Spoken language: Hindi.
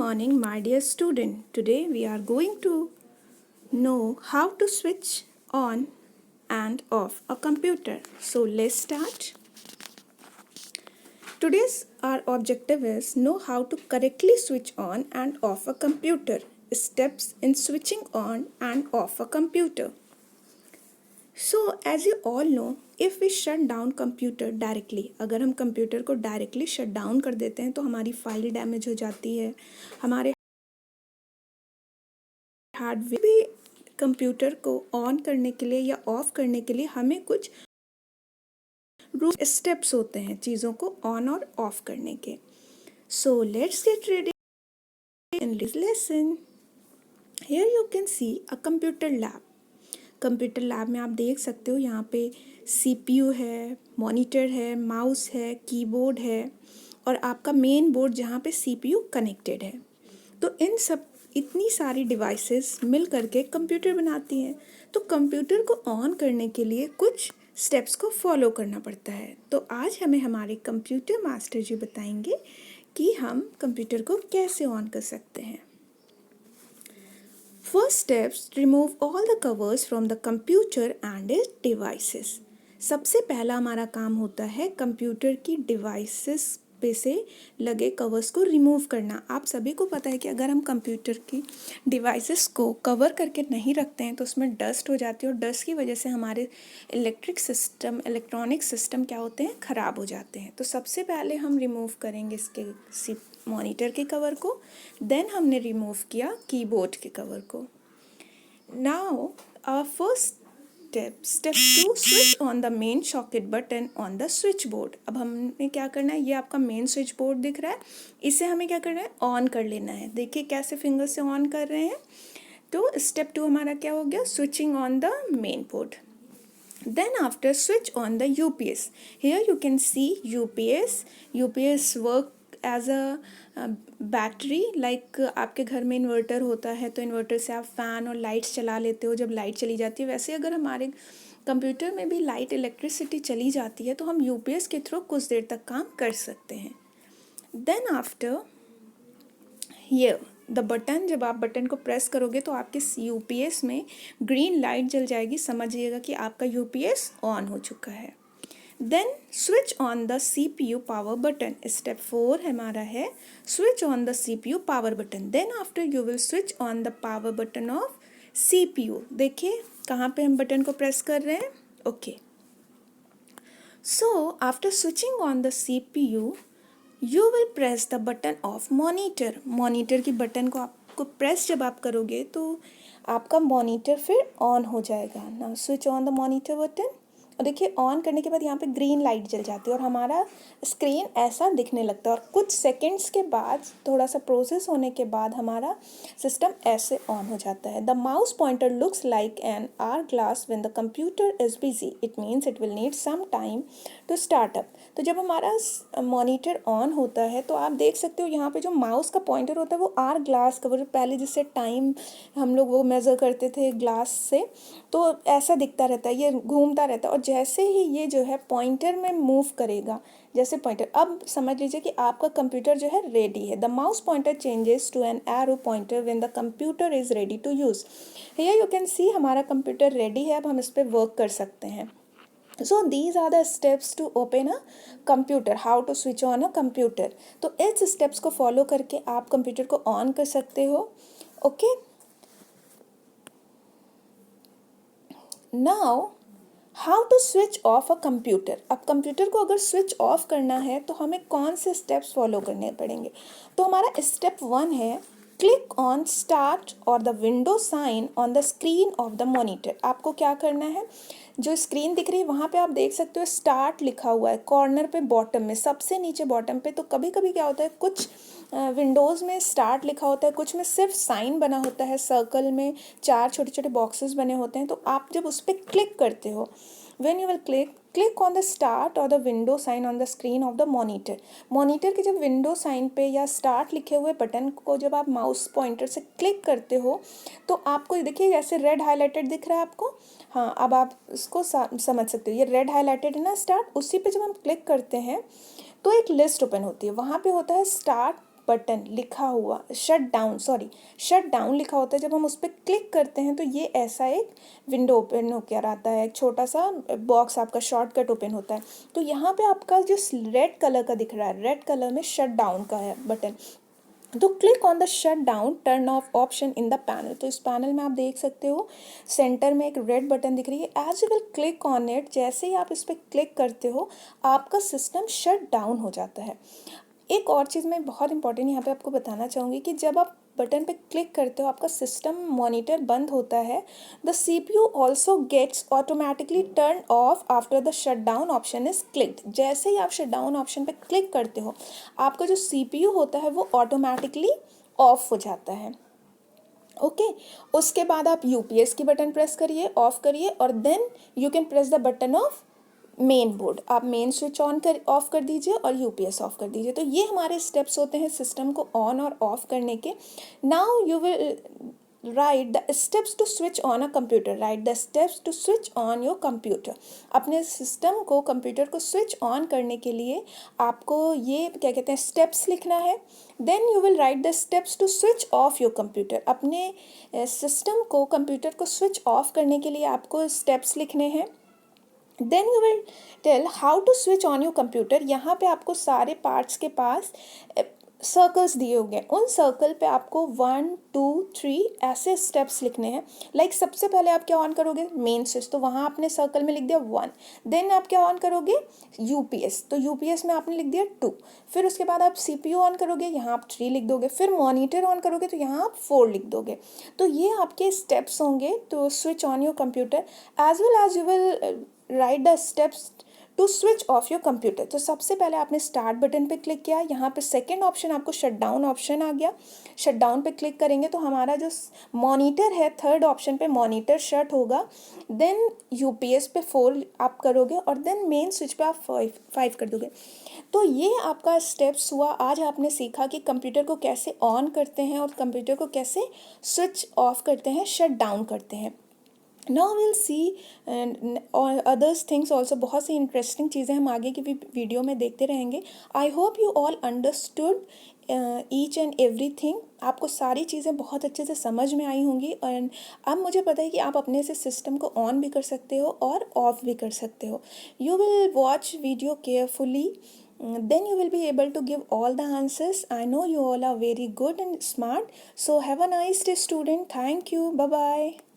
morning, my dear student. Today we are going to know how to switch on and off a computer. So let's start. Today's our objective is know how to correctly switch on and off a computer. Steps in switching on and off a computer. So as you all know, if we shut down computer directly, अगर हम कंप्यूटर को डायरेक्टली शट डाउन कर देते हैं तो हमारी फाइल डैमेज हो जाती है, हमारे हार्डवेयर भी कंप्यूटर को ऑन करने के लिए या ऑफ करने के लिए हमें कुछ स्टेप्स होते हैं चीज़ों को ऑन और ऑफ करने के. So let's get ready in this lesson. Here you can C a computer lab. Computer lab में आप देख सकते हो यहाँ पे सीपीयू है, मॉनिटर है, माउस है, कीबोर्ड है और आपका मेन बोर्ड जहाँ पे सीपीयू कनेक्टेड है. तो इन सब इतनी सारी डिवाइसेस मिल करके कंप्यूटर बनाती हैं. तो कंप्यूटर को ऑन करने के लिए कुछ स्टेप्स को फॉलो करना पड़ता है. तो आज हमें हमारे कंप्यूटर मास्टर जी बताएंगे कि हम कंप्यूटर को कैसे ऑन कर सकते हैं. First steps, remove all the covers from the computer and its devices. सबसे पहला हमारा काम होता है कंप्यूटर की डिवाइसेस पे से लगे कवर्स को रिमूव करना. आप सभी को पता है कि अगर हम कंप्यूटर की डिवाइसेस को कवर करके नहीं रखते हैं तो उसमें डस्ट हो जाती है और डस्ट की वजह से हमारे इलेक्ट्रॉनिक सिस्टम क्या होते हैं, ख़राब हो जाते हैं. तो सबसे पहले हम रिमूव करेंगे इसके मॉनिटर के कवर को. देन हमने रिमूव किया कीबोर्ड के कवर को. Now our first step 2, switch on the main socket button on the switch board. अब हमने क्या करना है, ये आपका मेन स्विच बोर्ड दिख रहा है, इसे हमें क्या करना है, ऑन कर लेना है. देखिए कैसे फिंगर से ऑन कर रहे हैं. तो स्टेप 2 हमारा क्या हो गया, switching on the main board. Then after switch on the UPS. Here you can see UPS work as a battery. Like आपके घर में इन्वर्टर होता है तो इन्वर्टर से आप फ़ैन और लाइट्स चला लेते हो जब लाइट चली जाती है. वैसे अगर हमारे कंप्यूटर में भी लाइट इलेक्ट्रिसिटी चली जाती है तो हम यूपीएस के थ्रू कुछ देर तक काम कर सकते हैं. देन आफ्टर ये द बटन, जब आप बटन को प्रेस करोगे तो आपके यूपीएस में ग्रीन लाइट जल जाएगी. समझिएगा कि आपका यूपीएस ऑन हो चुका है. Then switch on the CPU power button. Step 4 हमारा है switch on the CPU power button. Then after you will switch on the power button of CPU. देखिए कहाँ पे हम बटन को प्रेस कर रहे हैं. Okay, so after switching on the CPU you will press the button of monitor. Monitor की बटन को आपको प्रेस जब आप करोगे तो आपका मॉनिटर फिर ऑन हो जाएगा. Now switch on the monitor button. और देखिए ऑन करने के बाद यहाँ पे ग्रीन लाइट जल जाती है और हमारा स्क्रीन ऐसा दिखने लगता है और कुछ सेकंड्स के बाद थोड़ा सा प्रोसेस होने के बाद हमारा सिस्टम ऐसे ऑन हो जाता है. The mouse pointer looks like an hourglass when the computer is busy. It means it will need some time to start up. तो जब हमारा मॉनिटर ऑन होता है तो आप देख सकते हो यहाँ पे जो माउस का पॉइंटर होता है वो आर ग्लास का, वो पहले जिससे टाइम हम लोग वो मेज़र करते थे ग्लास से, तो ऐसा दिखता रहता है, ये घूमता रहता है. और जैसे ही ये जो है पॉइंटर में मूव करेगा, जैसे पॉइंटर, अब समझ लीजिए कि आपका कंप्यूटर जो है रेडी है. The mouse pointer changes to an arrow pointer when the computer is ready to use. Here you can see हमारा कंप्यूटर रेडी है, अब हम इस पर वर्क कर सकते हैं. So these are the steps to open a computer, how to switch on a computer. तो इस steps को follow करके आप कंप्यूटर को ऑन कर सकते हो. Okay, now how to switch off a computer. अब कंप्यूटर को अगर स्विच ऑफ करना है तो हमें कौन से स्टेप्स फॉलो करने पड़ेंगे. तो हमारा स्टेप 1 है क्लिक ऑन स्टार्ट और the window sign on the screen of the monitor. आपको क्या करना है, जो स्क्रीन दिख रही है वहाँ पे आप देख सकते हो स्टार्ट लिखा हुआ है कॉर्नर पे बॉटम में, सबसे नीचे बॉटम पे. तो कभी कभी क्या होता है, कुछ विंडोज़ में स्टार्ट लिखा होता है, कुछ में सिर्फ साइन बना होता है, सर्कल में 4 छोटे छोटे बॉक्सेस बने होते हैं. तो आप जब उस पर क्लिक करते हो, when you will click on the start और the window sign on the screen of the monitor. Monitor के जब विंडो साइन पे या स्टार्ट लिखे हुए बटन को जब आप माउस पॉइंटर से क्लिक करते हो तो आपको देखिए जैसे रेड हाईलाइटेड दिख रहा है आपको. हाँ, अब आप इसको समझ सकते हो, ये रेड हाईलाइटेड है ना स्टार्ट. उसी पे जब हम क्लिक करते हैं तो एक लिस्ट ओपन होती है, वहाँ पे होता है स्टार्ट बटन लिखा हुआ शट डाउन लिखा होता है, जब हम उस पर क्लिक करते हैं तो ये ऐसा एक विंडो ओपन होकर आता है, एक छोटा सा बॉक्स आपका शॉर्टकट ओपन होता है। तो यहाँ पे आपका जो रेड कलर का दिख रहा है, रेड कलर में शट डाउन का है बटन, तो click on the shut down turn off option in the panel. तो इस पैनल में आप देख सकते हो सेंटर में एक रेड बटन दिख रही है। As you will click on it, जैसे ही आप इस पर क्लिक करते हो आपका सिस्टम शट डाउन हो जाता है। एक और चीज़ मैं बहुत इंपॉर्टेंट यहाँ पे आपको बताना चाहूँगी कि जब आप बटन पे क्लिक करते हो आपका सिस्टम मॉनिटर बंद होता है, the CPU also gets automatically turn off after the shut down option is clicked. जैसे ही आप शट डाउन ऑप्शन पे क्लिक करते हो आपका जो CPU होता है वो ऑटोमेटिकली ऑफ हो जाता है। ओके उसके बाद आप UPS की बटन प्रेस करिए, ऑफ करिए, और then you can press the button of main board. आप मेन स्विच ऑफ कर दीजिए और UPS ऑफ कर दीजिए। तो ये हमारे स्टेप्स होते हैं सिस्टम को ऑन और ऑफ करने के। Now you will write the steps to switch on a computer. Write the steps to switch on your computer. अपने सिस्टम को, कंप्यूटर को स्विच ऑन करने के लिए आपको ये क्या कहते हैं स्टेप्स लिखना है। Then you will write the steps to switch off your computer. अपने सिस्टम को, कंप्यूटर को स्विच ऑफ करने के लिए आपको स्टेप्स लिखने हैं। Then you will tell how to switch on your computer. यहाँ पे आपको सारे पार्ट्स के पास सर्कल्स दिए होंगे, उन सर्कल पे आपको 1 2 3 ऐसे स्टेप्स लिखने हैं। लाइक सबसे पहले आप क्या ऑन करोगे, मेन स्विच, तो वहाँ आपने सर्कल में लिख दिया 1। देन आप क्या ऑन करोगे, UPS, तो UPS में आपने लिख दिया 2। फिर उसके बाद आप CPU ऑन करोगे, यहाँ आप 3 लिख दोगे। फिर मॉनिटर ऑन करोगे तो यहाँ आप 4 लिख दोगे। तो ये आपके स्टेप्स होंगे तो switch on your computer. As well as you will write the steps to switch off your computer. तो सबसे पहले आपने स्टार्ट बटन पे क्लिक किया, यहाँ पे सेकंड ऑप्शन आपको शट डाउन ऑप्शन आ गया। शट डाउन पे क्लिक करेंगे तो हमारा जो मॉनिटर है थर्ड ऑप्शन पे मॉनिटर शट होगा। देन UPS पे 4 आप करोगे और देन मेन स्विच पे आप 5 कर दोगे। तो ये आपका स्टेप्स हुआ। आज आपने सीखा कि कंप्यूटर को कैसे ऑन करते हैं और कंप्यूटर को कैसे स्विच ऑफ करते हैं, शट डाउन करते हैं। Now we'll see others things also. बहुत सी इंटरेस्टिंग चीज़ें हम आगे की वीडियो में देखते रहेंगे। I hope you all understood each and every thing. आपको सारी चीज़ें बहुत अच्छे से समझ में आई होंगी और अब मुझे पता है कि आप अपने से सिस्टम को ऑन भी कर सकते हो और ऑफ भी कर सकते हो। You will watch video carefully, then you will be able to give all the answers. I know you all are very good and smart. So have a nice day, student. Thank you. Bye bye.